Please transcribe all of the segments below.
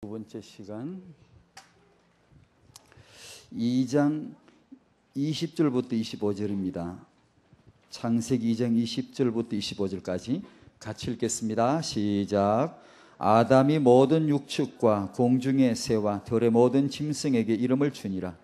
두 번째 시간 2장 20절부터 25절입니다. 창세기 2장 20절부터 25절까지 같이 읽겠습니다. 시작. 아담이 모든 육축과 공중의 새와 들의 모든 짐승에게 이름을 주니라.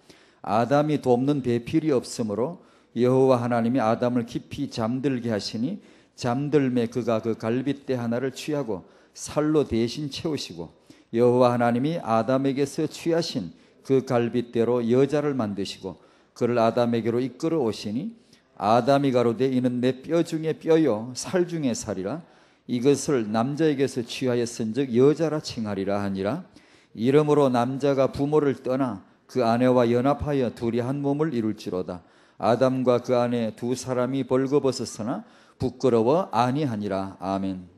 아담이 돕는 배필이 없으므로 여호와 하나님이 아담을 깊이 잠들게 하시니 잠들매 그가 그 갈빗대 하나를 취하고 살로 대신 채우시고 여호와 하나님이 아담에게서 취하신 그 갈빗대로 여자를 만드시고 그를 아담에게로 이끌어 오시니 아담이 가로되 이는 내 뼈 중에 뼈요 살 중에 살이라. 이것을 남자에게서 취하였은즉 여자라 칭하리라 하니라. 이러므로 남자가 부모를 떠나 그 아내와 연합하여 둘이 한 몸을 이룰지로다. 아담과 그 아내 두 사람이 벌거벗었으나 부끄러워 아니하니라. 아멘.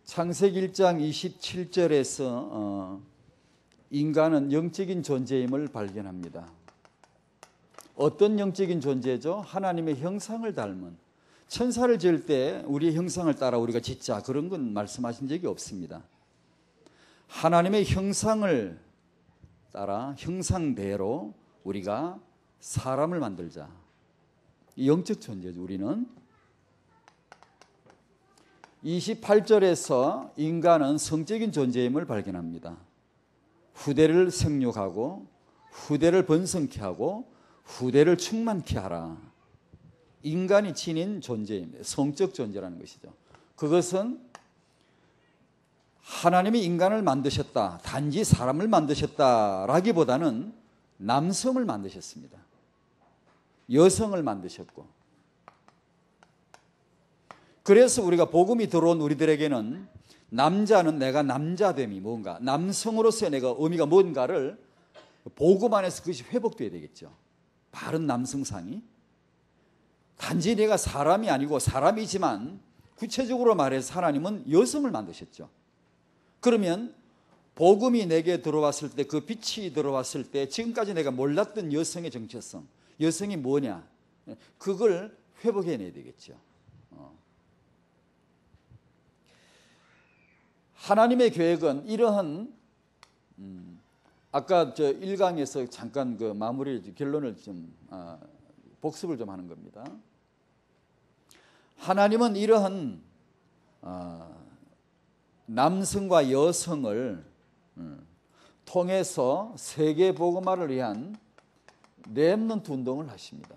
창세기 1장 27절에서 인간은 영적인 존재임을 발견합니다. 어떤 영적인 존재죠? 하나님의 형상을 닮은, 천사를 지을 때 우리의 형상을 따라 우리가 짓자 그런 건 말씀하신 적이 없습니다. 하나님의 형상을 따라 형상대로 우리가 사람을 만들자. 영적 존재죠. 우리는 28절에서 인간은 성적인 존재임을 발견합니다. 후대를 생육하고 후대를 번성케 하고 후대를 충만케 하라. 인간이 지닌 존재입니다. 성적 존재라는 것이죠. 그것은 하나님이 인간을 만드셨다, 단지 사람을 만드셨다라기보다는 남성을 만드셨습니다. 여성을 만드셨고, 그래서 우리가 복음이 들어온 우리들에게는 남자는 내가 남자됨이 뭔가, 남성으로서의 내가 의미가 뭔가를 복음 안에서 그것이 회복돼야 되겠죠. 바른 남성상이. 단지 내가 사람이 아니고 사람이지만 구체적으로 말해서 하나님은 여성을 만드셨죠. 그러면 복음이 내게 들어왔을 때, 그 빛이 들어왔을 때 지금까지 내가 몰랐던 여성의 정체성, 여성이 뭐냐, 그걸 회복해내야 되겠죠. 하나님의 계획은 이러한 아까 저 1강에서 잠깐 그 마무리 결론을 좀 복습을 좀 하는 겁니다. 하나님은 이러한 남성과 여성을 통해서 세계 복음화를 위한 렘넌트 운동을 하십니다.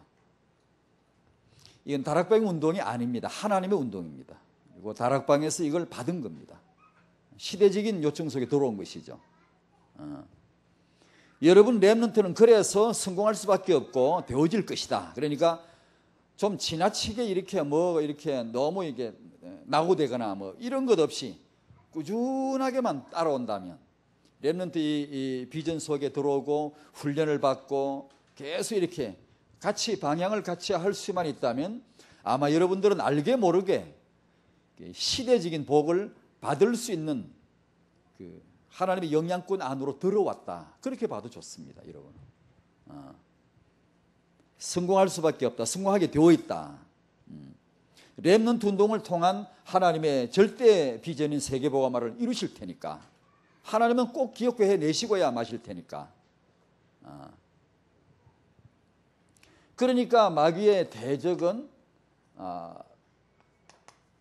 이건 다락방 운동이 아닙니다. 하나님의 운동입니다. 그리고 다락방에서 이걸 받은 겁니다. 시대적인 요청 속에 들어온 것이죠. 여러분, 렘넌트는 그래서 성공할 수밖에 없고 되어질 것이다. 그러니까 좀 지나치게 이렇게 이렇게 너무 이게 낙오되거나 이런 것 없이 꾸준하게만 따라온다면, 렘넌트 이 비전 속에 들어오고 훈련을 받고 계속 이렇게 같이 방향을 같이 할 수만 있다면 아마 여러분들은 알게 모르게 시대적인 복을 받을 수 있는 그 하나님의 영향권 안으로 들어왔다. 그렇게 봐도 좋습니다, 여러분. 성공할 수밖에 없다. 성공하게 되어 있다. 렘넌트 운동을 통한 하나님의 절대 비전인 세계복음화를 이루실 테니까, 하나님은 꼭 기억해 내시고야 마실 테니까. 그러니까 마귀의 대적은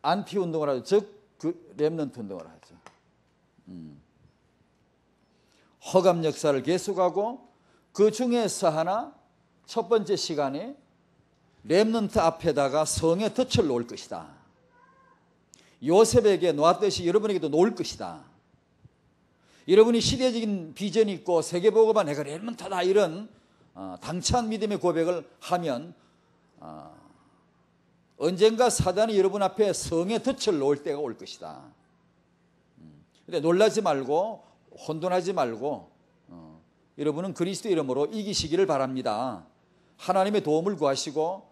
안티 운동을 하죠. 즉 그 렘넌트 운동을 하죠. 허감 역사를 계속하고 그 중에서 하나, 첫 번째 시간에 렘넌트 앞에다가 성의 덫을 놓을 것이다. 요셉에게 놓았듯이 여러분에게도 놓을 것이다. 여러분이 시대적인 비전이 있고 세계복음화 내가 렘넌트다 이런 당찬 믿음의 고백을 하면 언젠가 사단이 여러분 앞에 성의 덫을 놓을 때가 올 것이다. 근데 놀라지 말고 혼돈하지 말고 여러분은 그리스도 이름으로 이기시기를 바랍니다. 하나님의 도움을 구하시고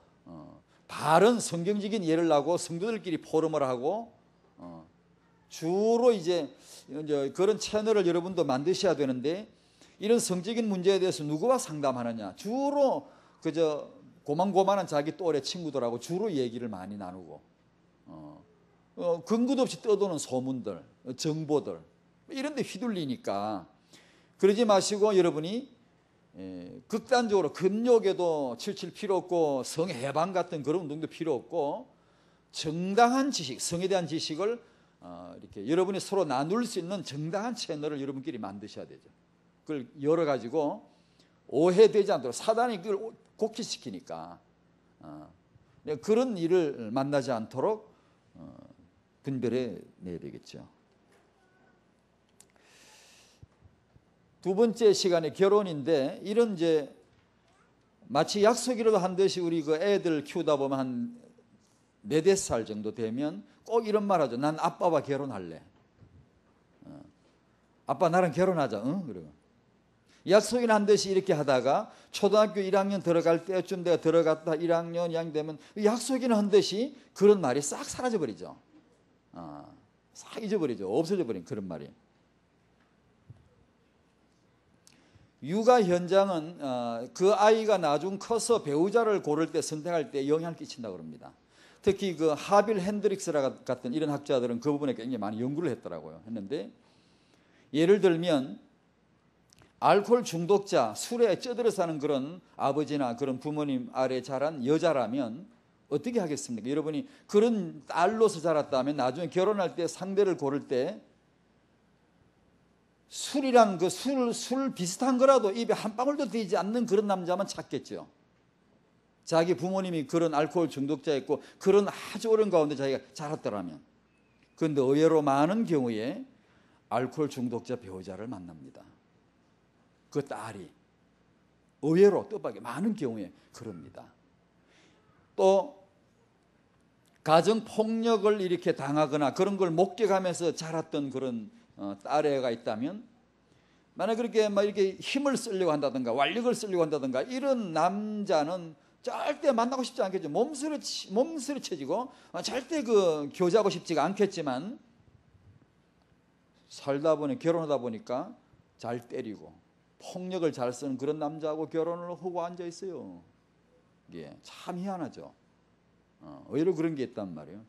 바른 성경적인 예를 나고 성도들끼리 포럼을 하고 주로 이제 그런 채널을 여러분도 만드셔야 되는데, 이런 성적인 문제에 대해서 누구와 상담하느냐? 주로 그저 고만고만한 자기 또래 친구들하고 주로 얘기를 많이 나누고 근거도 없이 떠도는 소문들, 정보들 이런 데 휘둘리니까 그러지 마시고 여러분이 극단적으로 금욕에도 치칠 필요 없고 성해방 같은 그런 운동도 필요 없고 정당한 지식, 성에 대한 지식을 이렇게 여러분이 서로 나눌 수 있는 정당한 채널을 여러분끼리 만드셔야 되죠. 그걸 열어가지고 오해되지 않도록 사단이 그걸 곡치시키니까 그런 일을 만나지 않도록 분별해 내야 되겠죠. 두 번째 시간에 결혼인데 이런 이제 마치 약속이라도 한 듯이 우리 그 애들 키우다 보면 한 4~5살 정도 되면 꼭 이런 말 하죠. 난 아빠와 결혼할래. 아빠 나랑 결혼하자. 응? 그러고 약속이나 한 듯이 이렇게 하다가 초등학교 1학년 들어갈 때쯤 내가 들어갔다 1학년, 2학년 되면 약속이나 한 듯이 그런 말이 싹 사라져 버리죠. 싹 잊어버리죠. 없어져 버린 그런 말이. 육아 현장은 그 아이가 나중 커서 배우자를 고를 때 선택할 때 영향을 끼친다고 합니다. 특히 그 하빌 핸드릭스라 같은 이런 학자들은 그 부분에 굉장히 많이 연구를 했더라고요. 했는데 예를 들면 알코올 중독자, 술에 쩌들어 사는 그런 아버지나 그런 부모님 아래 자란 여자라면 어떻게 하겠습니까? 여러분이 그런 딸로서 자랐다면 나중에 결혼할 때 상대를 고를 때 술이란 그 술 비슷한 거라도 입에 한 방울도 되지 않는 그런 남자만 찾겠죠. 자기 부모님이 그런 알코올 중독자였고 그런 아주 어려운 가운데 자기가 자랐더라면. 그런데 의외로 많은 경우에 알코올 중독자 배우자를 만납니다. 그 딸이 의외로 뜻밖의 많은 경우에 그럽니다. 또 가정폭력을 이렇게 당하거나 그런 걸 목격하면서 자랐던 그런 딸애가 있다면 만약 그렇게 막 이렇게 힘을 쓰려고 한다든가 완력을 쓰려고 한다든가 이런 남자는 절대 만나고 싶지 않겠죠. 몸서리쳐지고 절대 그 교제하고 싶지가 않겠지만 살다 보니 결혼하다 보니까 잘 때리고 폭력을 잘 쓰는 그런 남자하고 결혼을 하고 앉아 있어요. 이게 참 희한하죠. 의외로 그런 게 있단 말이에요.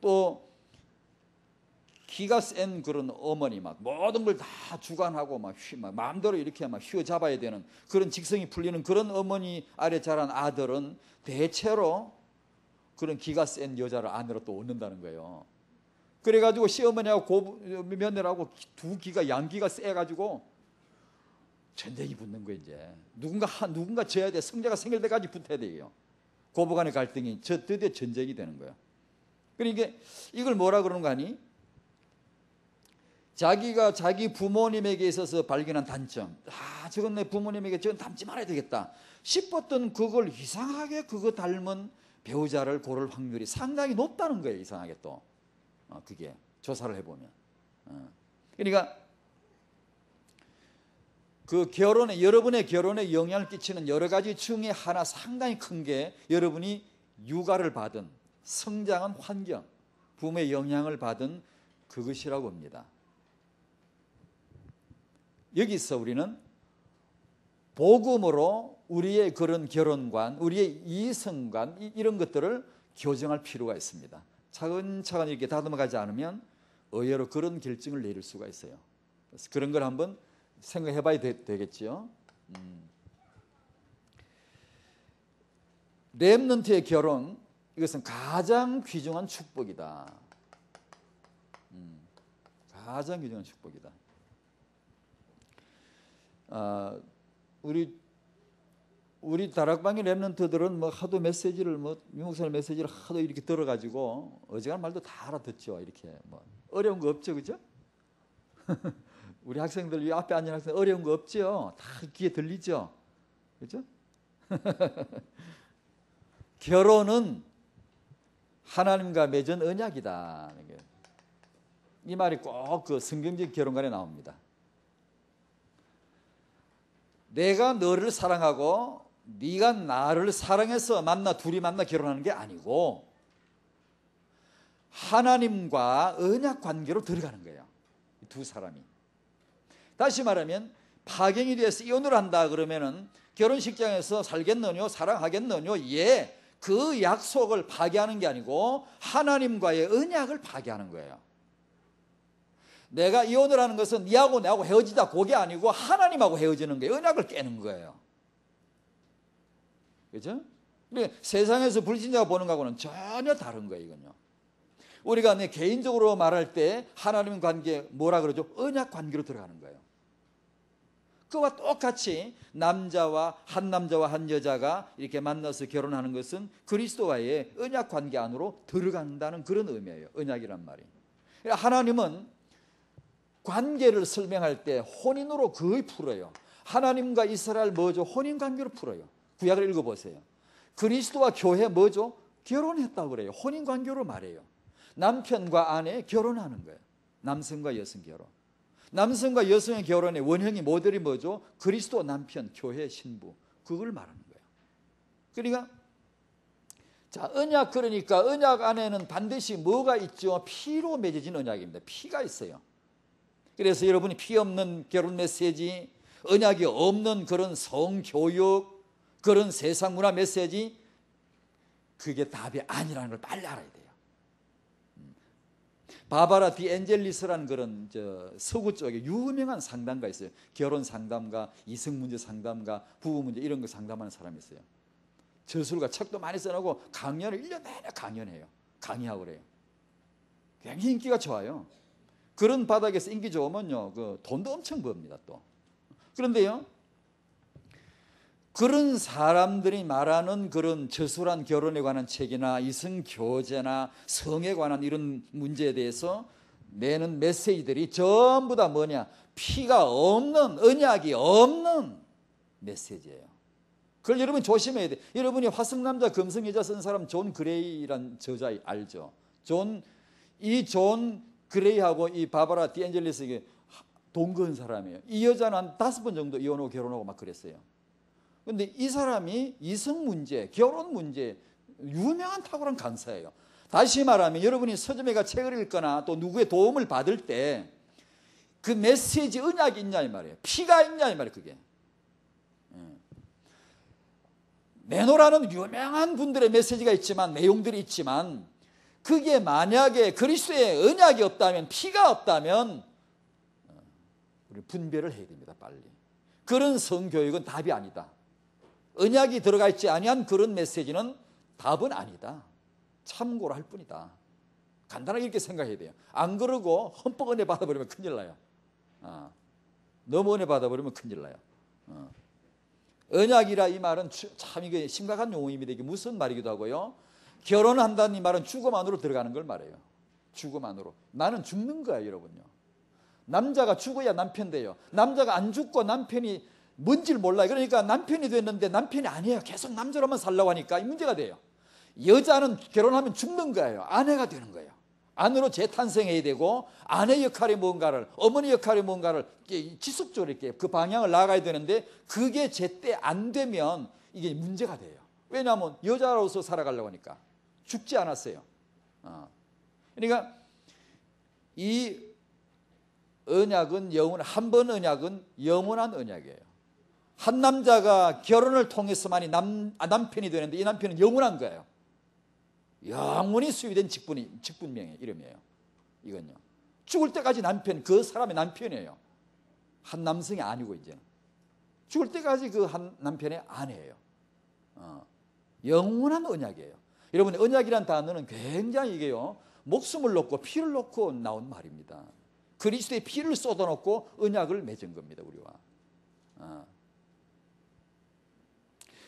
또 기가 센 그런 어머니 막 모든 걸 다 주관하고 막 마음대로 이렇게 막 휘어잡아야 되는 그런 직성이 풀리는 그런 어머니 아래 자란 아들은 대체로 그런 기가 센 여자를 아내로 또 얻는다는 거예요. 그래가지고 시어머니하고 며느리하고 두 기가 양기가 세가지고 전쟁이 붙는 거예요. 이제 누군가 져야 돼. 성자가 생길 때까지 붙어야 돼요. 고부간의 갈등이 드디어 전쟁이 되는 거예요. 그러니까 이걸 뭐라 그러는 거 아니? 자기가 자기 부모님에게 있어서 발견한 단점, 저건 내 부모님에게 저건 닮지 말아야 되겠다 싶었던 그걸 이상하게 그거 닮은 배우자를 고를 확률이 상당히 높다는 거예요. 이상하게 또 그게 조사를 해보면. 그러니까 그 결혼에 여러분의 결혼에 영향을 끼치는 여러 가지 중에 하나 상당히 큰 게 여러분이 육아를 받은 성장한 환경, 부모의 영향을 받은 그것이라고 합니다. 여기서 우리는 복음으로 우리의 그런 결혼관, 우리의 이성관 이런 것들을 교정할 필요가 있습니다. 차근차근 이렇게 다듬어가지 않으면 의외로 그런 결정을 내릴 수가 있어요. 그래서 그런 걸 한번 생각해봐야 되겠죠. 렘넌트의 결혼, 이것은 가장 귀중한 축복이다. 가장 귀중한 축복이다. 우리 다락방의 렘넌트들은 뭐 하도 메시지를 유목사님 메시지를 하도 이렇게 들어가지고 어지간한 말도 다 알아듣죠. 이렇게 뭐 어려운 거 없죠, 그죠? 우리 학생들 이 앞에 앉은 학생 어려운 거 없죠. 다 귀에 들리죠, 그죠? 결혼은 하나님과 맺은 언약이다. 이 말이 꼭 그 성경적 결혼관에 나옵니다. 내가 너를 사랑하고 네가 나를 사랑해서 둘이 만나 결혼하는 게 아니고 하나님과 언약 관계로 들어가는 거예요. 두 사람이. 다시 말하면 파경이 돼서 이혼을 한다 그러면은 결혼식장에서 살겠느냐, 사랑하겠느냐, 예, 그 약속을 파기하는 게 아니고 하나님과의 언약을 파기하는 거예요. 내가 이혼을 하는 것은 니하고 나하고 헤어지자, 그게 아니고 하나님하고 헤어지는 거예요. 언약을 깨는 거예요. 그죠? 세상에서 불신자가 보는 거하고는 전혀 다른 거예요, 이건요. 우리가 개인적으로 말할 때 하나님 관계 뭐라 그러죠? 언약 관계로 들어가는 거예요. 그와 똑같이 남자와 한 여자가 이렇게 만나서 결혼하는 것은 그리스도와의 언약 관계 안으로 들어간다는 그런 의미예요. 언약이란 말이. 하나님은 관계를 설명할 때 혼인으로 거의 풀어요. 하나님과 이스라엘 뭐죠? 혼인 관계로 풀어요. 구약을 읽어보세요. 그리스도와 교회 뭐죠? 결혼했다고 그래요. 혼인 관계로 말해요. 남편과 아내 결혼하는 거예요. 남성과 여성 결혼. 남성과 여성의 결혼의 원형이 모델이 뭐죠? 그리스도 남편, 교회 신부. 그걸 말하는 거예요. 그러니까 자, 언약, 그러니까 언약 안에는 반드시 뭐가 있죠? 피로 맺어진 언약입니다. 피가 있어요. 그래서 여러분이 피 없는 결혼 메시지, 언약이 없는 그런 성교육, 그런 세상 문화 메시지, 그게 답이 아니라는 걸 빨리 알아야 돼요. 바바라 디엔젤리스라는 그런 서구 쪽에 유명한 상담가 있어요. 결혼 상담가, 이성 문제 상담가, 부부 문제 이런 거 상담하는 사람이 있어요. 저술가 책도 많이 써놓고 강연을 1년 내내 강연해요. 강의하고 그래요. 굉장히 인기가 좋아요. 그런 바닥에서 인기 좋으면요, 돈도 엄청 법니다 또. 그런데요, 그런 사람들이 말하는 그런 저술한 결혼에 관한 책이나 이성교제나 성에 관한 이런 문제에 대해서 내는 메시지들이 전부 다 뭐냐? 피가 없는, 언약이 없는 메시지예요. 그걸 여러분 조심해야 돼요. 여러분이 화성남자 금성여자 쓴 사람 존 그레이란 저자 알죠? 존 그레이하고 이 바바라 디엔젤리스 이게 동거한 사람이에요. 이 여자는 한 5번 정도 이혼하고 결혼하고 막 그랬어요. 그런데 이 사람이 이성 문제, 결혼 문제 유명한 탁월한 강사예요. 다시 말하면 여러분이 서점에 가 책을 읽거나 또 누구의 도움을 받을 때 그 메시지 언약이 있냐 이 말이에요. 피가 있냐 이 말이에요. 그게 내노라는 유명한 분들의 메시지가 있지만, 내용들이 있지만, 그게 만약에 그리스도의 언약이 없다면, 피가 없다면 우리 분별을 해야 됩니다. 빨리. 그런 성교육은 답이 아니다. 언약이 들어가 있지 아니한 그런 메시지는 답은 아니다. 참고로 할 뿐이다. 간단하게 이렇게 생각해야 돼요. 안 그러고 흠뻑 은혜 받아버리면 큰일 나요. 너무 은혜 받아버리면 큰일 나요. 언약이라 이 말은 참 이게 심각한 용어입니다. 이게 무슨 말이기도 하고요. 결혼한다는 이 말은 죽음 안으로 들어가는 걸 말해요. 죽음 안으로. 나는 죽는 거야, 여러분요. 남자가 죽어야 남편 돼요. 남자가 안 죽고 남편이 뭔지를 몰라요. 그러니까 남편이 됐는데 남편이 아니에요. 계속 남자로만 살려고 하니까 이 문제가 돼요. 여자는 결혼하면 죽는 거예요. 아내가 되는 거예요. 안으로 재탄생해야 되고, 아내 역할이 뭔가를, 어머니 역할이 뭔가를 지속적으로 이렇게 그 방향을 나가야 되는데, 그게 제때 안 되면 이게 문제가 돼요. 왜냐하면 여자로서 살아가려고 하니까. 죽지 않았어요. 그러니까 이 언약은 한 번 언약은 영원한 언약이에요. 한 남자가 결혼을 통해서만이 남편이 되는데, 이 남편은 영원한 거예요. 영원히 수유된 직분명의 이름이에요. 이건요. 죽을 때까지 그 사람의 남편이에요. 한 남성이 아니고, 이제는 죽을 때까지 그 한 남편의 아내예요. 영원한 언약이에요. 여러분, 언약이란 단어는 굉장히 이게요, 목숨을 놓고 피를 놓고 나온 말입니다. 그리스도의 피를 쏟아놓고 언약을 맺은 겁니다, 우리와.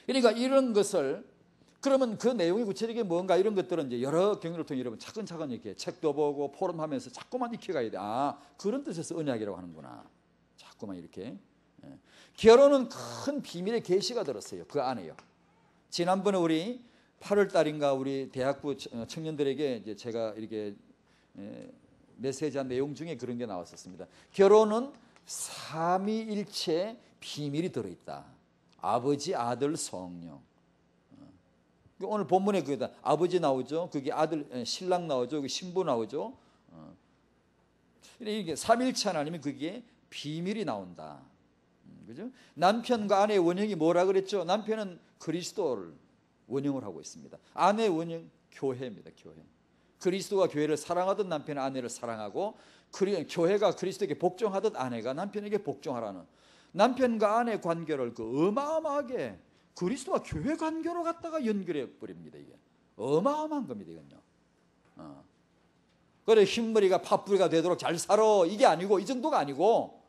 그러니까 이런 것을, 그러면 그 내용이 구체적인 뭔가 이런 것들은 이제 여러 경로를 통해 여러분 차근차근 이렇게 책도 보고 포럼하면서 자꾸만 익혀가야 돼. 그런 뜻에서 언약이라고 하는구나. 자꾸만 이렇게. 결혼은 큰 비밀의 계시가 들었어요. 그 안에요. 지난번에 우리 8월 달인가 우리 대학부 청년들에게 이제 제가 이렇게 메시지한 내용 중에 그런 게 나왔었습니다. 결혼은 삼위일체 비밀이 들어있다. 아버지, 아들, 성령. 오늘 본문에 그게다. 아버지 나오죠. 그게 아들, 신랑 나오죠. 신부 나오죠. 이게 삼일체 하나님이 그게 비밀이 나온다. 그죠? 남편과 아내의 원형이 뭐라 그랬죠? 남편은 그리스도를 원형을 하고 있습니다. 아내의 원형 교회입니다. 교회. 그리스도가 교회를 사랑하던 남편은 아내를 사랑하고, 교회가 그리스도에게 복종하던 아내가 남편에게 복종하라는, 남편과 아내 관계를 그 어마어마하게 그리스도와 교회 관계로 갖다가 연결해 버립니다. 이게 어마어마한 겁니다. 이건요. 그래 흰머리가 팥뿌리가 되도록 잘 살아, 이게 아니고, 이 정도가 아니고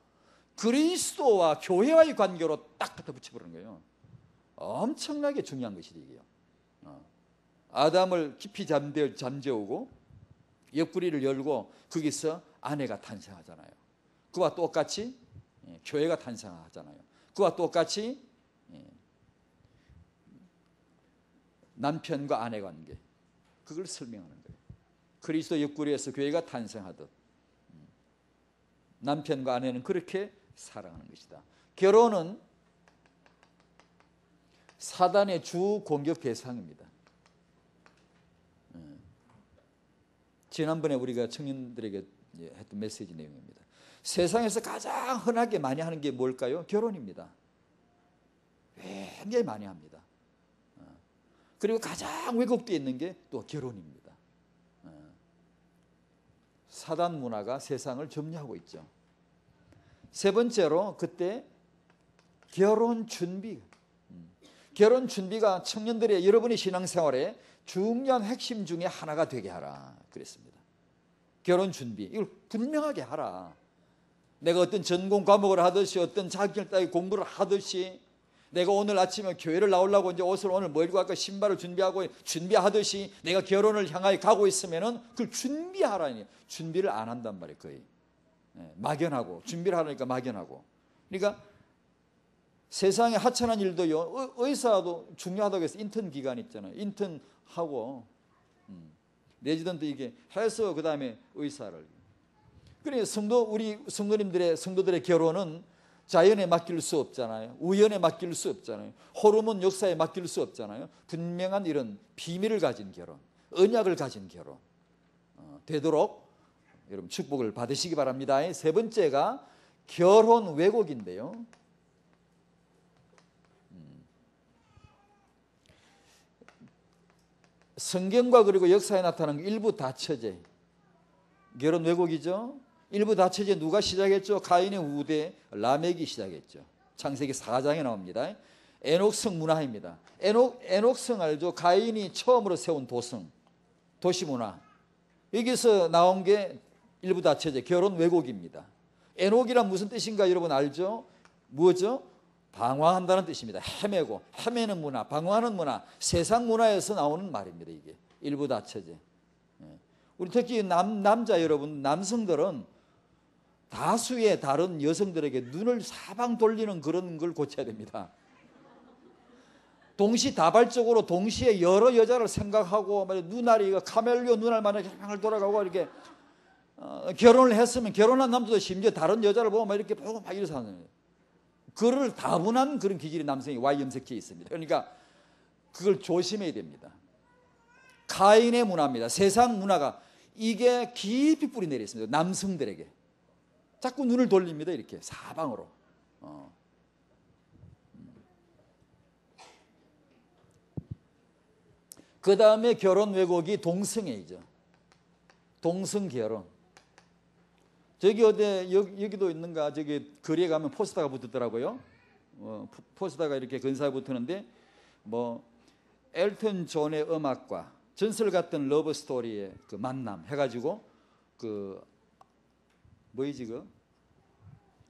그리스도와 교회와의 관계로 딱 갖다 붙여버리는 거예요. 엄청나게 중요한 것이죠, 이게요. 아담을 깊이 잠재우고 옆구리를 열고 거기서 아내가 탄생하잖아요. 그와 똑같이 교회가 탄생하잖아요. 그와 똑같이 남편과 아내 관계, 그걸 설명하는 거예요. 그리스도 옆구리에서 교회가 탄생하듯 남편과 아내는 그렇게 사랑하는 것이다. 결혼은 사단의 주 공격 대상입니다. 지난번에 우리가 청년들에게 했던 메시지 내용입니다. 세상에서 가장 흔하게 많이 하는 게 뭘까요? 결혼입니다. 굉장히 많이 합니다. 그리고 가장 왜곡되어 있는 게 또 결혼입니다. 사단 문화가 세상을 점유하고 있죠. 세 번째로 그때 결혼 준비. 결혼 준비가 청년들의 여러분의 신앙생활에 중요한 핵심 중에 하나가 되게 하라 그랬습니다. 결혼 준비, 이걸 분명하게 하라. 내가 어떤 전공 과목을 하듯이 어떤 자격증을 따위 공부를 하듯이, 내가 오늘 아침에 교회를 나오려고 이제 옷을 오늘 뭐 입고 갈까 신발을 준비하듯이 내가 결혼을 향하여 가고 있으면은 그걸 준비하라니, 준비를 안 한단 말이에요. 거의 막연하고, 준비를 하라니까 막연하고. 그러니까 세상에 하찮은 일도요, 의사도 중요하다고 해서 인턴 기간 있잖아요. 인턴하고 레지던트 이게 해서 그 다음에 의사를. 그러니까 우리 성도들의 결혼은 자연에 맡길 수 없잖아요. 우연에 맡길 수 없잖아요. 호르몬 역사에 맡길 수 없잖아요. 분명한 이런 비밀을 가진 결혼, 언약을 가진 결혼 되도록 여러분 축복을 받으시기 바랍니다. 세 번째가 결혼 왜곡인데요. 성경과 그리고 역사에 나타나는 일부 다처제, 결혼 왜곡이죠. 일부 다처제 누가 시작했죠? 가인의 후대 라멕이 시작했죠. 창세기 4장에 나옵니다. 에녹성 문화입니다. 에녹성 알죠? 가인이 처음으로 세운 도시 문화. 여기서 나온 게 일부 다처제, 결혼 왜곡입니다. 에녹이란 무슨 뜻인가 여러분 알죠? 뭐죠? 방황한다는 뜻입니다. 헤매고, 헤매는 문화, 방황하는 문화, 세상 문화에서 나오는 말입니다. 이게 일부 다처제. 우리 특히 남자 여러분, 남성들은 다수의 다른 여성들에게 눈을 사방 돌리는 그런 걸 고쳐야 됩니다. 동시다발적으로 동시에 여러 여자를 생각하고, 눈알이 카멜리오 눈알 마냥 돌아가고, 이렇게 결혼을 했으면 결혼한 남자도 심지어 다른 여자를 보고 이렇게 보고 막 이래서 하는 거예요. 그를 다분한 그런 기질의 남성이 Y 염색해 있습니다. 그러니까 그걸 조심해야 됩니다. 가인의 문화입니다. 세상 문화가 이게 깊이 뿌리 내려 있습니다. 남성들에게 자꾸 눈을 돌립니다. 이렇게 사방으로. 그 다음에 결혼 왜곡이 동성애이죠. 동성결혼. 저기 여기도 있는가? 저기 거리에 가면 포스터가 붙었더라고요. 포스터가 이렇게 근사하게 붙었는데, 엘튼 존의 음악과 전설 같은 러브 스토리의 그 만남 해가지고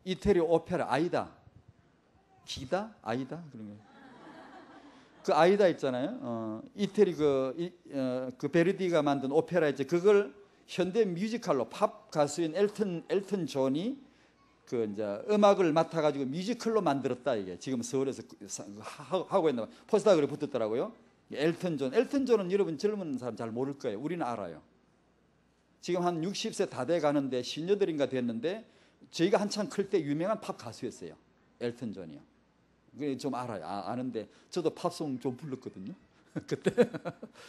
이태리 오페라 아이다 그런 거. 그 아이다 있잖아요. 이태리 그 베르디가 만든 오페라 있죠. 그걸 현대 뮤지컬로 팝 가수인 엘튼 존이 그 이제 음악을 맡아가지고 뮤지컬로 만들었다. 이게 지금 서울에서 하고 있는 포스터가 그래 붙었더라고요. 엘튼 존은 여러분 젊은 사람 잘 모를 거예요. 우리는 알아요. 지금 한 60세 다 돼 가는데 18인가 됐는데 저희가 한참 클 때 유명한 팝 가수였어요. 엘튼 존이요. 좀 알아요. 아는데 저도 팝송 좀 불렀거든요. 그때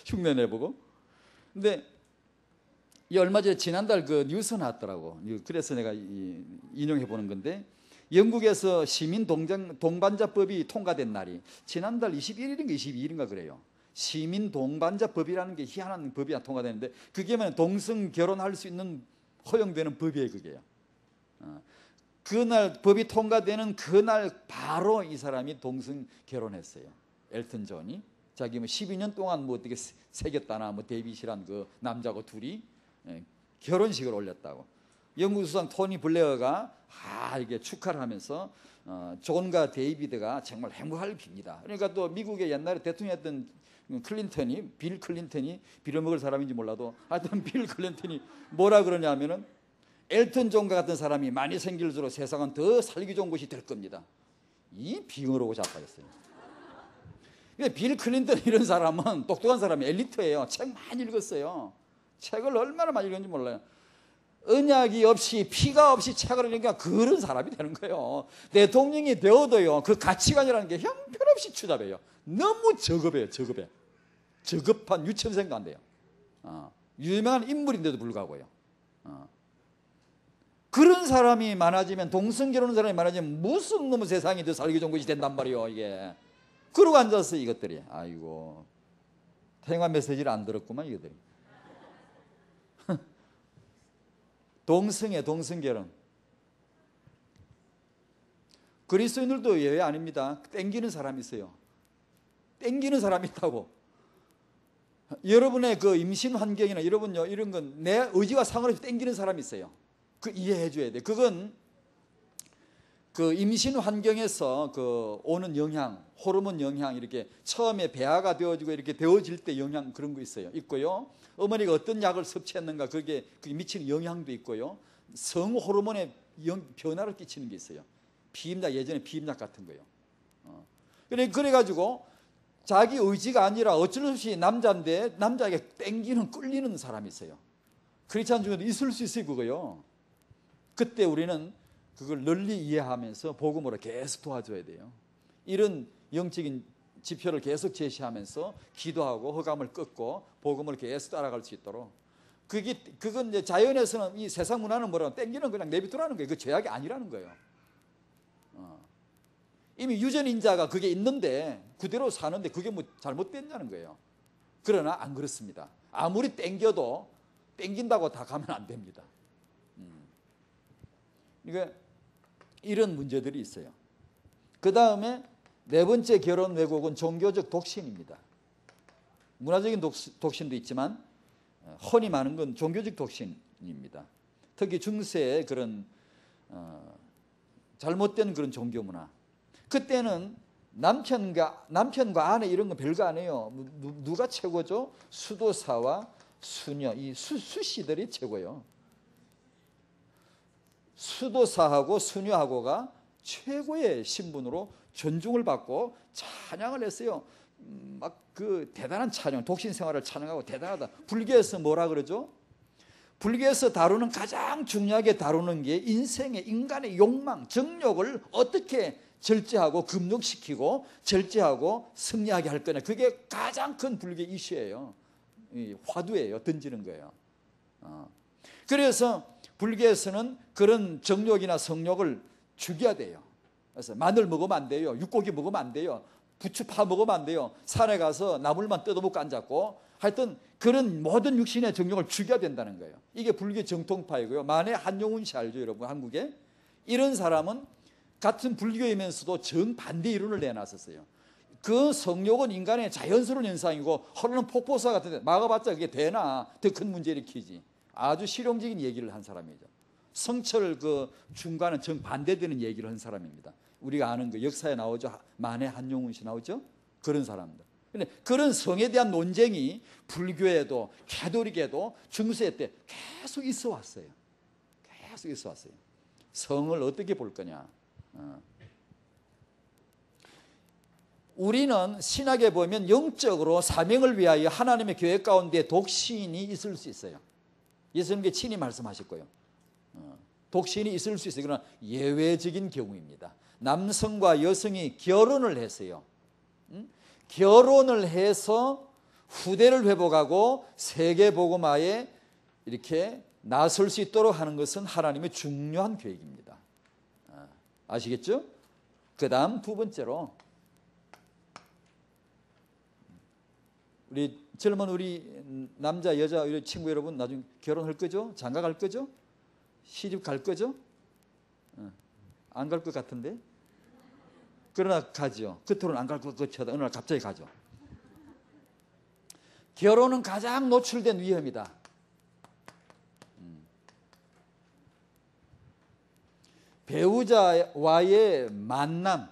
흉내 내보고. 근데 이 얼마 전에 지난달 그 뉴스 나왔더라고. 그래서 내가 인용해 보는 건데, 영국에서 시민 동반자법이 통과된 날이 지난달 21일인가 22일인가 그래요. 시민 동반자법이라는 게 희한한 법이 통과되는데 그게 뭐냐, 동성 결혼할 수 있는 허용되는 법이에요. 그게요. 그날 법이 통과되는 그날 바로 이 사람이 동성 결혼했어요. 엘튼 존이 자기 뭐 12년 동안 뭐 어떻게 새겼다나 뭐 데이빗이란 그 남자고 둘이 결혼식을 올렸다고. 영국 수상 토니 블레어가 이게 축하를 하면서 존과 데이비드가 정말 행복할 빕니다. 그러니까 또 미국의 옛날에 대통령이었던 빌 클린턴이 빌어먹을 사람인지 몰라도 하여튼 빌 클린턴이 뭐라 그러냐면은 엘튼 존과 같은 사람이 많이 생길수록 세상은 더 살기 좋은 곳이 될 겁니다. 이 빙어로고 자빠졌어요. 빌 클린턴 이런 사람은 똑똑한 사람이 엘리트예요. 책 많이 읽었어요. 책을 얼마나 많이 읽었는지 몰라요. 언약이 없이 피가 없이 책을 읽으니까 그런 사람이 되는 거예요. 대통령이 되어도요 그 가치관이라는 게 형편없이 추잡해요. 너무 저급해요. 저급한 유치원생도 안 돼요. 유명한 인물인데도 불구하고요. 그런 사람이 많아지면 동성결혼 사람이 많아지면 무슨 놈의 세상이 더 살기 좋은 곳이 된단 말이에요. 이게 그러고 앉았어요. 이것들이. 아이고 태영아 메시지를 안 들었구만 이것들이. 동성결혼. 그리스도인들도 예외 아닙니다. 땡기는 사람이 있어요. 땡기는 사람이 있다고. 여러분의 그 임신 환경이나 여러분요 이런 건 내 의지와 상관없이 땡기는 사람이 있어요. 그 이해해 줘야 돼. 그건 그 임신 환경에서 그 오는 영향, 호르몬 영향 이렇게 처음에 배아가 되어지고 이렇게 되어질 때 영향 그런 거 있고요. 어머니가 어떤 약을 섭취했는가 그게 미치는 영향도 있고요. 성 호르몬의 변화를 끼치는 게 있어요. 피임약 예전에 피임약 같은 거요. 그래가지고 자기 의지가 아니라 어쩔 수 없이 남자인데 남자에게 땡기는 끌리는 사람이 있어요. 크리스찬 중에도 있을 수 있어요 그거요. 그때 우리는 그걸 널리 이해하면서 복음으로 계속 도와줘야 돼요. 이런 영적인 지표를 계속 제시하면서 기도하고 흑암을 끊고 복음을 계속 따라갈 수 있도록. 그건 이제 자연에서는 이 세상 문화는 뭐라고 땡기는 그냥 내비두라는 거예요. 그 죄악이 아니라는 거예요. 이미 유전인자가 그게 있는데 그대로 사는데 그게 뭐 잘못됐냐는 거예요. 그러나 안 그렇습니다. 아무리 땡겨도 땡긴다고 다 가면 안 됩니다. 그러니까 이런 문제들이 있어요. 그 다음에 네 번째 결혼 왜곡은 종교적 독신입니다. 문화적인 독신도 있지만 혼이 많은 건 종교적 독신입니다. 특히 중세의 그런 잘못된 그런 종교 문화. 그때는 남편과 아내 이런 거 별거 아니에요. 누가 최고죠? 수도사와 수녀, 이 수씨들이 최고예요. 수도사하고 수녀하고가 최고의 신분으로 존중을 받고 찬양을 했어요. 막 그 대단한 찬양, 독신 생활을 찬양하고 대단하다. 불교에서 뭐라 그러죠? 불교에서 다루는 가장 중요하게 다루는 게 인간의 욕망, 정욕을 어떻게 절제하고 금욕시키고 절제하고 승리하게 할 거냐. 그게 가장 큰 불교 이슈예요. 화두예요. 던지는 거예요. 그래서 불교에서는 그런 정욕이나 성욕을 죽여야 돼요. 그래서 마늘 먹으면 안 돼요. 육고기 먹으면 안 돼요. 부추 파 먹으면 안 돼요. 산에 가서 나물만 뜯어먹고 앉았고 하여튼 그런 모든 육신의 정욕을 죽여야 된다는 거예요. 이게 불교 정통파이고요. 만해 한용운 씨 알죠 여러분? 한국에 이런 사람은 같은 불교이면서도 정반대 이론을 내놨었어요. 그 성욕은 인간의 자연스러운 현상이고 흐르는 폭포수 같은데 막아봤자 그게 되나 더 큰 문제 일으키지. 아주 실용적인 얘기를 한 사람이죠. 성철 그 중과는 정반대되는 얘기를 한 사람입니다. 우리가 아는 그 역사에 나오죠. 만해 한용운 씨 나오죠. 그런 사람들. 근데 그런 성에 대한 논쟁이 불교에도 가톨릭에도 중세 때 계속 있어 왔어요. 계속 있어 왔어요. 성을 어떻게 볼 거냐. 우리는 신학에 보면 영적으로 사명을 위하여 하나님의 계획 가운데 독신이 있을 수 있어요. 예수님께 친히 말씀하실 거예요. 독신이 있을 수 있어요. 그러나 예외적인 경우입니다. 남성과 여성이 결혼을 했어요. 결혼을 해서 후대를 회복하고 세계복음화에 이렇게 나설 수 있도록 하는 것은 하나님의 중요한 계획입니다. 아시겠죠? 그 다음 두 번째로 우리 젊은 우리 남자 여자 우리 친구 여러분 나중에 결혼할 거죠? 장가 갈 거죠? 시집 갈 거죠? 안 갈 것 같은데 그러나 가죠. 겉으로는 안 갈 것 같아도 어느 날 갑자기 가죠. 결혼은 가장 노출된 위험이다. 배우자와의 만남,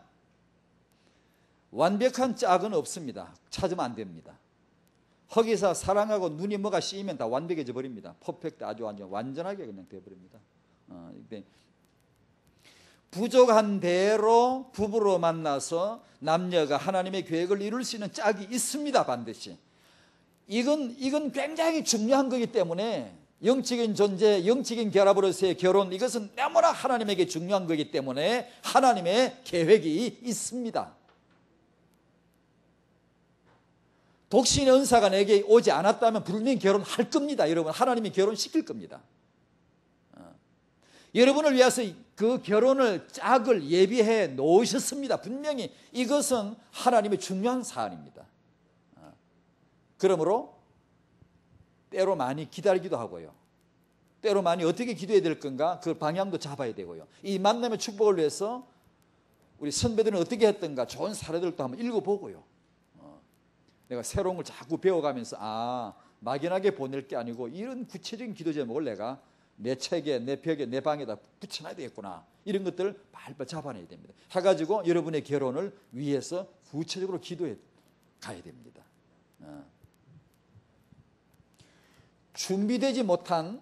완벽한 짝은 없습니다. 찾으면 안 됩니다. 거기서 사랑하고 눈이 뭐가 씌이면 다 완벽해져 버립니다. 퍼펙트 아주 완전하게 그냥 되어버립니다. 부족한 대로 부부로 만나서 남녀가 하나님의 계획을 이룰 수 있는 짝이 있습니다. 반드시. 이건 굉장히 중요한 거기 때문에 영적인 존재, 영적인 결합으로서의 결혼, 이것은 너무나 하나님에게 중요한 거기 때문에 하나님의 계획이 있습니다. 독신의 은사가 내게 오지 않았다면 분명히 결혼할 겁니다. 여러분, 하나님이 결혼시킬 겁니다. 여러분을 위해서 그 결혼을 짝을 예비해 놓으셨습니다. 분명히 이것은 하나님의 중요한 사안입니다. 그러므로 때로 많이 기다리기도 하고요. 때로 많이 어떻게 기도해야 될 건가 그 방향도 잡아야 되고요. 이 만남의 축복을 위해서 우리 선배들은 어떻게 했던가 좋은 사례들도 한번 읽어보고요. 내가 새로운 걸 자꾸 배워가면서 막연하게 보낼 게 아니고 이런 구체적인 기도 제목을 내가 내 책에, 내 벽에, 내 방에다 붙여놔야 되겠구나. 이런 것들을 발발 잡아내야 됩니다. 해가지고 여러분의 결혼을 위해서 구체적으로 기도해 가야 됩니다. 준비되지 못한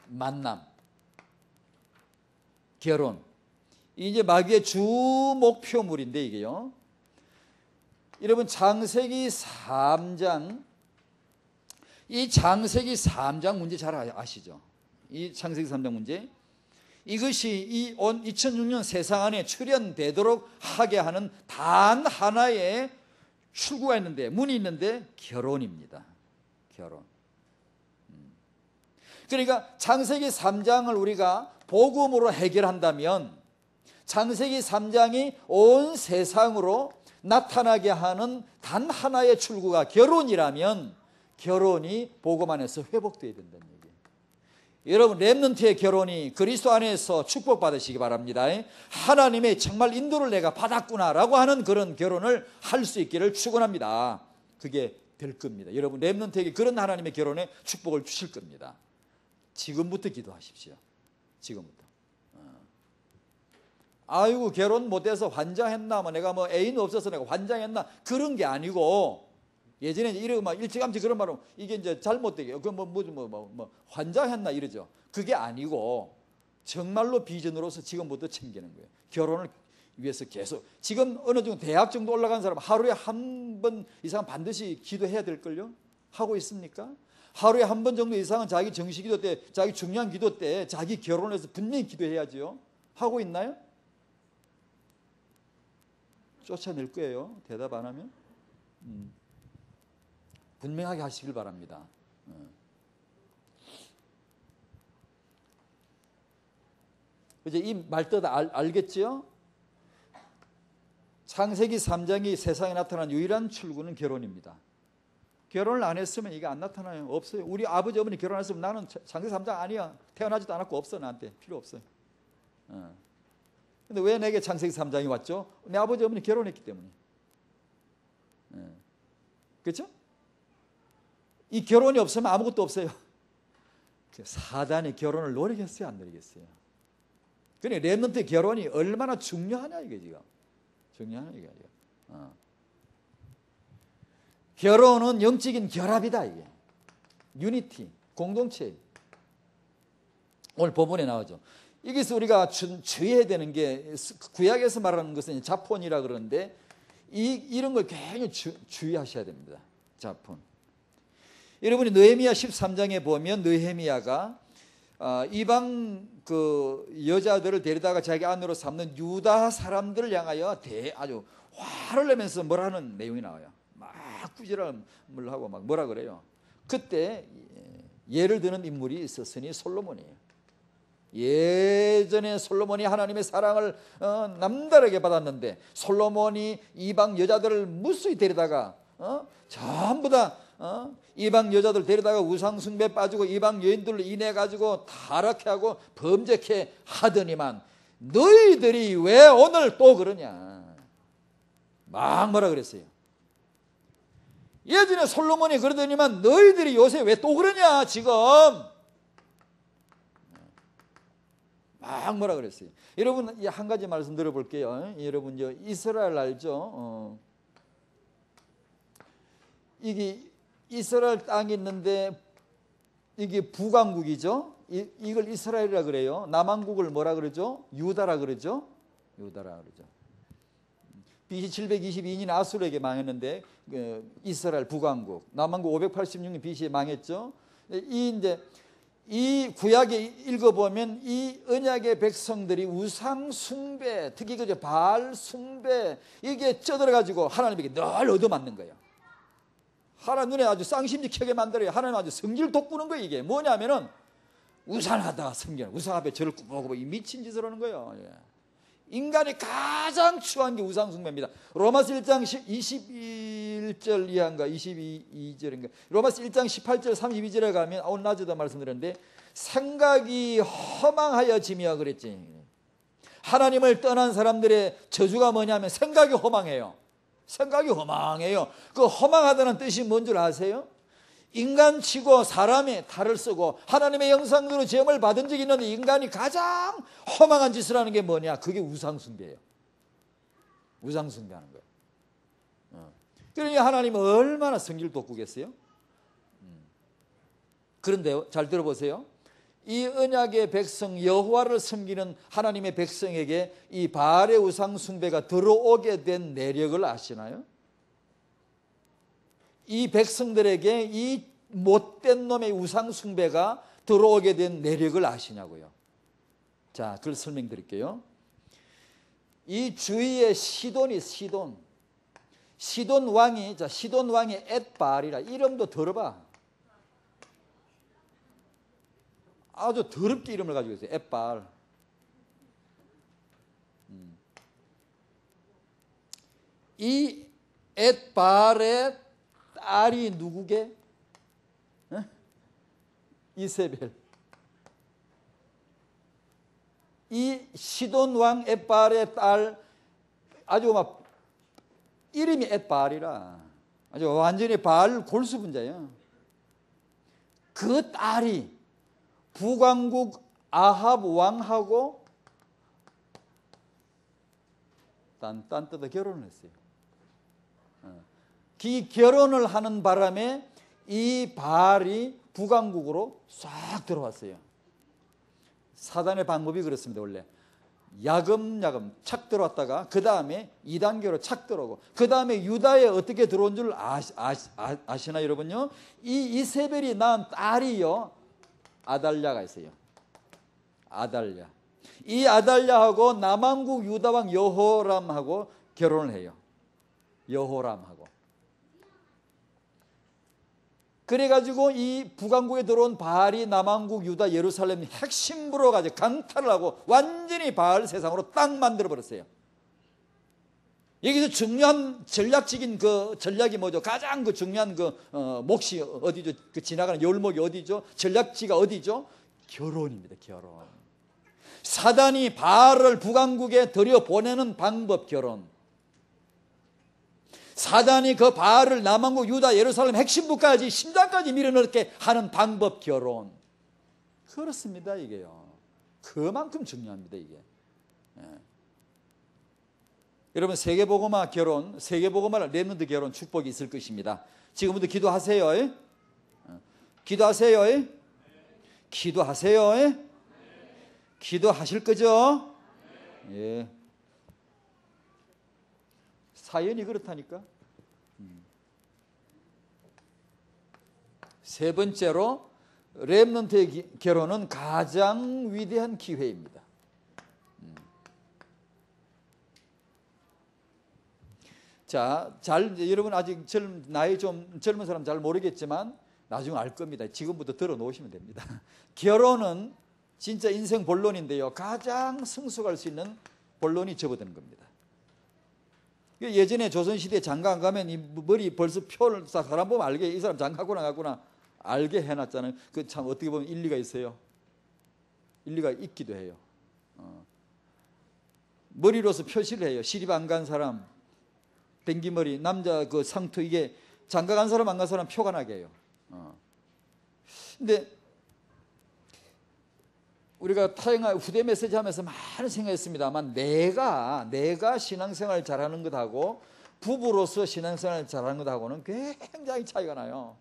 만남, 결혼, 이제 마귀의 주 목표물인데 이게요. 여러분 창세기 3장, 이 창세기 3장 문제 잘 아시죠? 이 창세기 3장 문제, 이것이 이 온 2006년 세상 안에 출현되도록 하게 하는 단 하나의 출구가 있는데, 문이 있는데 결혼입니다. 결혼. 그러니까 창세기 3장을 우리가 복음으로 해결한다면 창세기 3장이 온 세상으로 나타나게 하는 단 하나의 출구가 결혼이라면 결혼이 복음 안에서 회복되어야 된다는 얘기예요. 여러분, 렘넌트의 결혼이 그리스도 안에서 축복받으시기 바랍니다. 하나님의 정말 인도를 내가 받았구나라고 하는 그런 결혼을 할 수 있기를 축원합니다. 그게 될 겁니다. 여러분, 렘넌트에게 그런 하나님의 결혼에 축복을 주실 겁니다. 지금부터 기도하십시오. 지금부터. 아이고 결혼 못해서 환장했나, 내가 애인 없어서 내가 환장했나, 그런 게 아니고, 예전에 이러고 막 일찌감치 그런 말은 이게 이제 잘못되게 환장했나 이러죠. 그게 아니고 정말로 비전으로서 지금부터 챙기는 거예요. 결혼을 위해서 계속. 지금 어느 정도 대학 정도 올라간 사람 하루에 한 번 이상 반드시 기도해야 될걸요? 하고 있습니까? 하루에 한 번 정도 이상은 자기 정시기도 때, 자기 중요한 기도 때 자기 결혼을 해서 분명히 기도해야죠. 하고 있나요? 쫓아낼 거예요. 대답 안 하면. 분명하게 하시길 바랍니다. 이제 이 말뜻 알겠죠? 창세기 3장이 세상에 나타난 유일한 출구는 결혼입니다. 결혼을 안 했으면 이게 안 나타나요. 없어요. 우리 아버지 어머니 결혼했으면 나는 창세기 3장 아니야. 태어나지도 않았고 없어. 나한테 필요 없어요. 근데 왜 내게 창세기 3장이 왔죠? 내 아버지 어머니 결혼했기 때문에. 그렇죠? 이 결혼이 없으면 아무것도 없어요. 사단이 결혼을 노리겠어요? 안 노리겠어요? 그러니까 렘넌트 결혼이 얼마나 중요하냐 이게 지금. 중요하냐 이게. 결혼은 영적인 결합이다 이게. 유니티, 공동체. 오늘 본문에 나오죠. 여기서 우리가 주의해야 되는 게, 구약에서 말하는 것은 자폰이라 그러는데 이런 걸 굉장히 주의하셔야 됩니다. 자폰. 여러분이 느헤미야 13장에 보면 느헤미야가 이방 그 여자들을 데려다가 자기 아내로 삼는 유다 사람들을 향하여 아주 화를 내면서 뭐라는 내용이 나와요. 막 꾸지람을 하고 막 뭐라 그래요. 그때 예를 드는 인물이 있었으니 솔로몬이에요. 예전에 솔로몬이 하나님의 사랑을 남다르게 받았는데 솔로몬이 이방 여자들을 무수히 데려다가 전부 다 이방 여자들 데려다가 우상 숭배에 빠지고 이방 여인들로 인해 가지고 타락해 하고 범죄케 하더니만 너희들이 왜 오늘 또 그러냐 막 뭐라 그랬어요. 예전에 솔로몬이 그러더니만 너희들이 요새 왜 또 그러냐 지금 막 뭐라 그랬어요. 여러분 한 가지 말씀 들어볼게요. 여러분 이스라엘 알죠? 이게 이스라엘 땅이 있는데 이게 북왕국이죠. 이걸 이스라엘이라 그래요. 남왕국을 뭐라 그러죠? 유다라 그러죠. 유다라 그러죠. BC 722년 아수르에게 망했는데 이스라엘 북왕국, 남왕국 586년 BC에 망했죠. 이 구약에 읽어보면 이 언약의 백성들이 우상 숭배, 특히 그 바알 숭배 이게 쪄들어가지고 하나님에게 늘 얻어맞는 거예요. 하나님 눈에 아주 쌍심지켜게 만들어요. 하나님 아주 성질 돋구는 거예요. 이게 뭐냐면은 우상하다가 성질, 우상 앞에 절을 꾸보고 이 미친 짓을 하는 거예요. 인간이 가장 추한 게 우상 숭배입니다. 로마서 1장 21절 이하인가 22절인가 로마서 1장 18절 32절에 가면 오늘 낮에도 말씀드렸는데 생각이 허망하여지며 그랬지. 하나님을 떠난 사람들의 저주가 뭐냐면 생각이 허망해요. 생각이 허망해요. 그 허망하다는 뜻이 뭔 줄 아세요? 인간치고 사람이 탈을 쓰고 하나님의 형상으로 제형을 받은 적이 있는데 인간이 가장 허망한 짓을 하는 게 뭐냐? 그게 우상숭배예요. 우상숭배하는 거예요. 그러니 하나님은 얼마나 성질 돋구겠어요? 그런데 잘 들어보세요. 이 언약의 백성 여호와를 섬기는 하나님의 백성에게 이 바알의 우상숭배가 들어오게 된 내력을 아시나요? 이 백성들에게 이 못된 놈의 우상숭배가 들어오게 된 내력을 아시냐고요. 자, 그걸 설명드릴게요. 이 주위에 시돈이 시돈 왕이 엣바알이라 이름도 들어봐. 아주 더럽게 이름을 가지고 있어요. 엣바알. 이 엣바알의 딸이 누구게? 이세벨. 이 시돈 왕 엣바알의 딸 아주 막 이름이 엣바알이라 아주 완전히 바알 골수분자예요. 그 딸이 북왕국 아합 왕하고 딴 뜯어 결혼을 했어요. 그 결혼을 하는 바람에 이 바알이 북왕국으로 싹 들어왔어요. 사단의 방법이 그렇습니다. 원래 야금야금 착 들어왔다가 그 다음에 2단계로 착 들어오고 그 다음에 유다에 어떻게 들어온 줄 아시나 여러분요? 이 이세벨이 낳은 딸이요 아달랴가 있어요. 아달랴. 이 아달랴하고 남왕국 유다왕 여호람하고 결혼을 해요. 여호람하고. 그래가지고 이 북왕국에 들어온 바알이 남왕국 유다 예루살렘 핵심부로 가지고 강탈을 하고 완전히 바알 세상으로 딱 만들어버렸어요. 여기서 중요한 전략적인 그 전략이 뭐죠? 가장 그 중요한 그 몫이 어디죠? 그 지나가는 열목이 어디죠? 전략지가 어디죠? 결혼입니다. 결혼. 사단이 바알을 북왕국에 들여보내는 방법 결혼. 사단이 그 바알을 남왕국 유다 예루살렘 핵심부까지 심장까지 밀어넣게 하는 방법 결혼. 그렇습니다. 이게요. 그만큼 중요합니다. 이게. 여러분 세계복음화 결혼, 세계복음화 렘넌트 결혼 축복이 있을 것입니다. 지금부터 기도하세요. 기도하세요. 기도하세요. 기도하실 거죠? 예. 사연이 그렇다니까. 세 번째로 렘넌트의 결혼은 가장 위대한 기회입니다. 자, 여러분 아직 나이 좀 젊은 사람 잘 모르겠지만 나중에 알 겁니다. 지금부터 들어놓으시면 됩니다. 결혼은 진짜 인생 본론인데요. 가장 성숙할 수 있는 본론이 접어드는 겁니다. 예전에 조선시대 장가 안 가면 이 머리 벌써 표를 싹 사람 보면 알게 이 사람 장가 갔구나 갔구나 알게 해놨잖아요. 그 참 어떻게 보면 일리가 있어요. 일리가 있기도 해요. 머리로서 표시를 해요. 시집 안 간 사람, 뱅기머리, 남자 그 상투 이게 장가 간 사람 안 간 사람 표가 나게 해요. 근데 우리가 타행할 후대 메시지 하면서 많은 생각했습니다만 내가 신앙생활 잘하는 것하고 부부로서 신앙생활 잘하는 것하고는 굉장히 차이가 나요.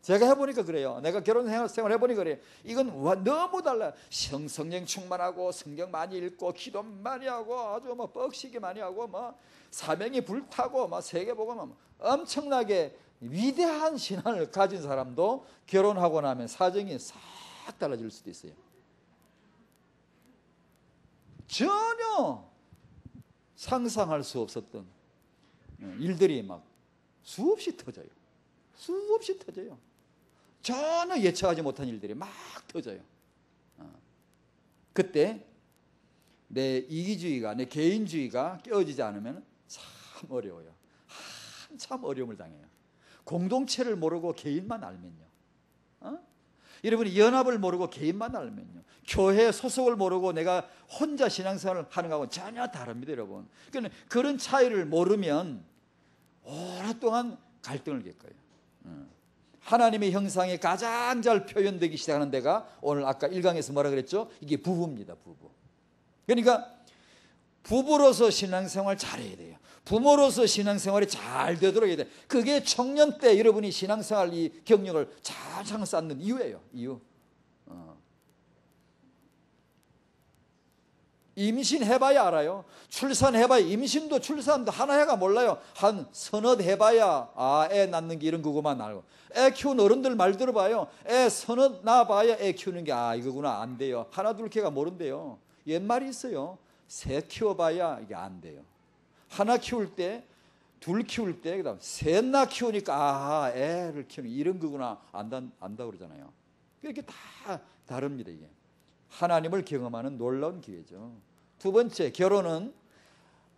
제가 해보니까 그래요. 내가 결혼 생활 해보니까 그래요. 이건 너무 달라요. 성령 충만하고 성경 많이 읽고 기도 많이 하고 아주 뭐 뻑시기 많이 하고 뭐 사명이 불타고 막 세계복음 엄청나게 위대한 신앙을 가진 사람도 결혼하고 나면 사정이 싹 달라질 수도 있어요. 전혀 상상할 수 없었던 일들이 막 수없이 터져요. 수없이 터져요. 전혀 예측하지 못한 일들이 막 터져요. 그때 내 이기주의가, 내 개인주의가 깨어지지 않으면 참 어려워요. 한참 어려움을 당해요. 공동체를 모르고 개인만 알면요. 여러분이 연합을 모르고 개인만 알면요. 교회 소속을 모르고 내가 혼자 신앙생활을 하는 것하고는 전혀 다릅니다, 여러분. 그러니까 그런 차이를 모르면 오랫동안 갈등을 겪어요. 하나님의 형상이 가장 잘 표현되기 시작하는 데가 오늘 아까 1강에서 뭐라 그랬죠? 이게 부부입니다, 부부. 그러니까 부부로서 신앙생활 잘해야 돼요. 부모로서 신앙생활이 잘 되도록 해야 돼요. 그게 청년 때 여러분이 신앙생활 이 경력을 잘 쌓는 이유예요. 이유. 임신해봐야 알아요. 출산해봐야, 임신도 출산도 하나 해가 몰라요. 한 서너 해봐야 애 낳는 게 이런 거구만 알고. 애 키운 어른들 말 들어봐요. 애 서너 낳아봐야 애 키우는 게 이거구나 안 돼요. 하나 둘 개가 모른대요. 옛말이 있어요. 새 키워봐야 이게 안 돼요. 하나 키울 때, 둘 키울 때, 그다음 셋나 키우니까 애를 키우는 이런 거구나 안다 그러잖아요. 이렇게 다 다릅니다. 이게 하나님을 경험하는 놀라운 기회죠. 두 번째, 결혼은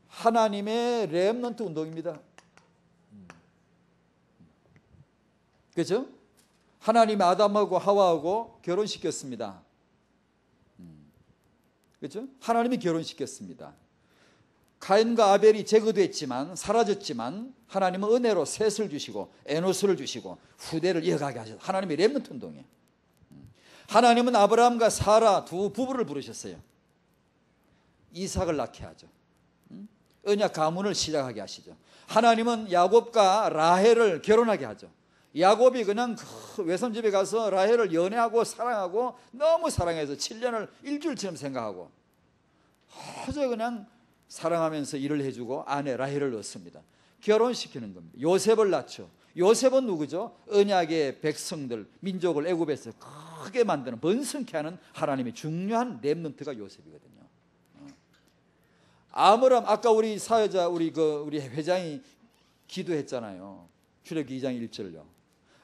하나님의 렘넌트 운동입니다. 그렇죠? 하나님이 아담하고 하와하고 결혼시켰습니다. 그렇죠? 하나님이 결혼시켰습니다. 가인과 아벨이 제거됐지만 사라졌지만 하나님은 은혜로 셋을 주시고 에노스를 주시고 후대를 이어가게 하셨어요. 하나님의 렘넌트 운동이에요. 하나님은 아브라함과 사라 두 부부를 부르셨어요. 이삭을 낳게 하죠. 언약 가문을 시작하게 하시죠. 하나님은 야곱과 라헬을 결혼하게 하죠. 야곱이 그냥 그 외손집에 가서 라헬을 연애하고 사랑하고 너무 사랑해서 7년을 일주일처럼 생각하고 아주 그냥 사랑하면서 일을 해주고 아내 라헬을 얻습니다. 결혼시키는 겁니다. 요셉을 낳죠. 요셉은 누구죠? 언약의 백성들, 민족을 애굽에서 크게 만드는 번성케 하는 하나님의 중요한 렘넌트가 요셉이거든요. 아므람 아까 우리 사회자 우리 회장이 기도했잖아요. 출애굽기 2장 1절요.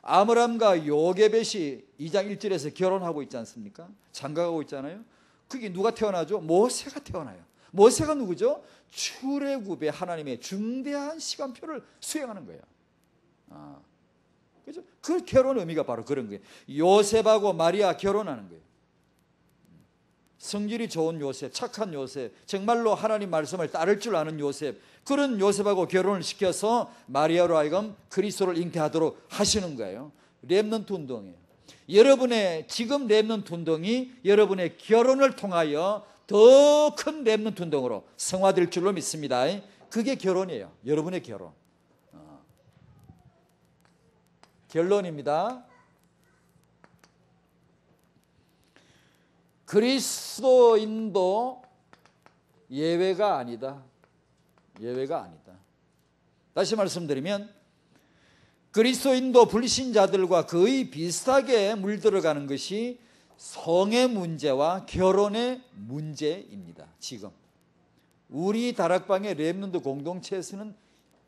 아므람과 요게벳이 2장 1절에서 결혼하고 있지 않습니까? 장가가고 있잖아요. 그게 누가 태어나죠? 모세가 태어나요. 모세가 누구죠? 출애굽의 하나님의 중대한 시간표를 수행하는 거예요. 그죠? 그 결혼 의미가 바로 그런 거예요. 요셉하고 마리아 결혼하는 거예요. 성질이 좋은 요셉, 착한 요셉, 정말로 하나님 말씀을 따를 줄 아는 요셉, 그런 요셉하고 결혼을 시켜서 마리아로 하여금 그리스도를 잉태하도록 하시는 거예요. 렘넌트 운동이에요. 여러분의 지금 렘넌트 운동이 여러분의 결혼을 통하여 더 큰 렘넌트 운동으로 성화될 줄로 믿습니다. 그게 결혼이에요. 여러분의 결혼. 결론입니다. 그리스도인도 예외가 아니다. 예외가 아니다. 다시 말씀드리면 그리스도인도 불신자들과 거의 비슷하게 물들어가는 것이 성의 문제와 결혼의 문제입니다. 지금 우리 다락방의 렘넌트 공동체에서는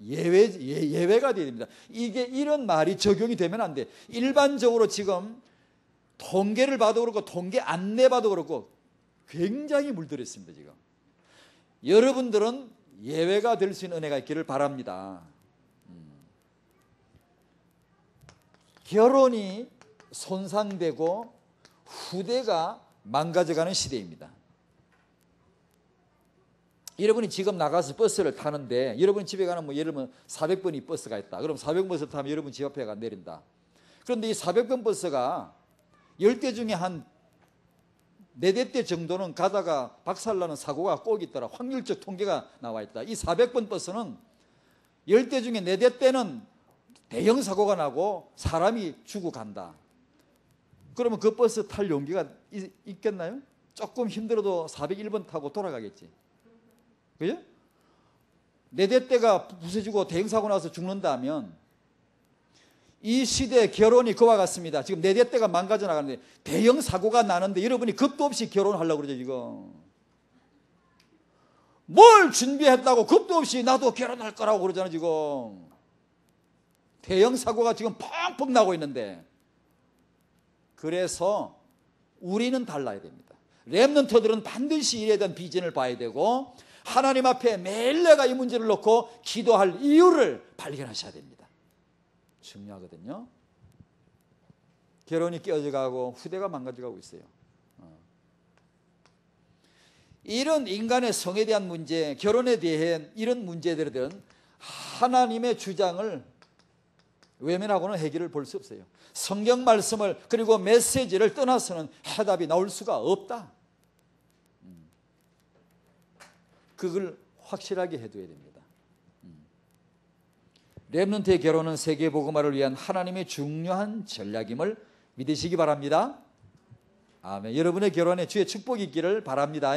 예외가 되어야 됩니다. 이게 이런 말이 적용이 되면 안 돼. 일반적으로 지금 통계를 봐도 그렇고 통계 안내 봐도 그렇고 굉장히 물들어 있습니다. 지금 여러분들은 예외가 될 수 있는 은혜가 있기를 바랍니다. 결혼이 손상되고 후대가 망가져가는 시대입니다. 여러분이 지금 나가서 버스를 타는데 여러분이 집에 가는 예를 들면 400번이 버스가 있다. 그럼 400번 버스를 타면 여러분 집 앞에 내린다. 그런데 이 400번 버스가 10대 중에 한 4대 정도는 가다가 박살나는 사고가 꼭 있더라. 확률적 통계가 나와 있다. 이 400번 버스는 10대 중에 4대는 대형 사고가 나고 사람이 죽고 간다. 그러면 그 버스 탈 용기가 있겠나요? 조금 힘들어도 401번 타고 돌아가겠지. 그죠? 4대가 부서지고 대형 사고 나서 죽는다면 이 시대의 결혼이 그와 같습니다. 지금 4대가 망가져 나가는데 대형 사고가 나는데 여러분이 겁도 없이 결혼하려고 그러죠. 지금 뭘 준비했다고 겁도 없이 나도 결혼할 거라고 그러잖아요. 지금 대형 사고가 지금 펑펑 나고 있는데, 그래서 우리는 달라야 됩니다. 렘넌트들은 반드시 이에 대한 비전을 봐야 되고 하나님 앞에 매일 내가 이 문제를 놓고 기도할 이유를 발견하셔야 됩니다. 중요하거든요. 결혼이 깨어져가고 후대가 망가져가고 있어요. 이런 인간의 성에 대한 문제, 결혼에 대한 이런 문제들은 하나님의 주장을 외면하고는 해결을 볼 수 없어요. 성경 말씀을 그리고 메시지를 떠나서는 해답이 나올 수가 없다. 그걸 확실하게 해둬야 됩니다. 렘넌트의 결혼은 세계복음화를 위한 하나님의 중요한 전략임을 믿으시기 바랍니다. 아멘. 여러분의 결혼에 주의 축복이 있기를 바랍니다.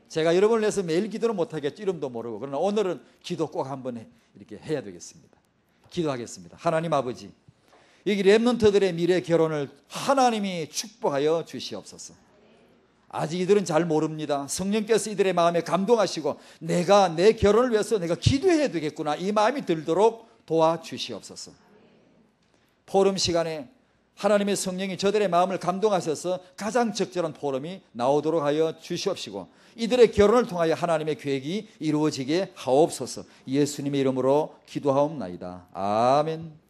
제가 여러분을 위해서 매일 기도를 못하겠죠. 이름도 모르고. 그러나 오늘은 기도 꼭 한번 이렇게 해야 되겠습니다. 기도하겠습니다. 하나님 아버지, 여기 렘넌트들의 미래 결혼을 하나님이 축복하여 주시옵소서. 아직 이들은 잘 모릅니다. 성령께서 이들의 마음에 감동하시고 내가 내 결혼을 위해서 내가 기도해야 되겠구나, 이 마음이 들도록 도와주시옵소서. 포럼 시간에 하나님의 성령이 저들의 마음을 감동하셔서 가장 적절한 포럼이 나오도록 하여 주시옵시고 이들의 결혼을 통하여 하나님의 계획이 이루어지게 하옵소서. 예수님의 이름으로 기도하옵나이다. 아멘.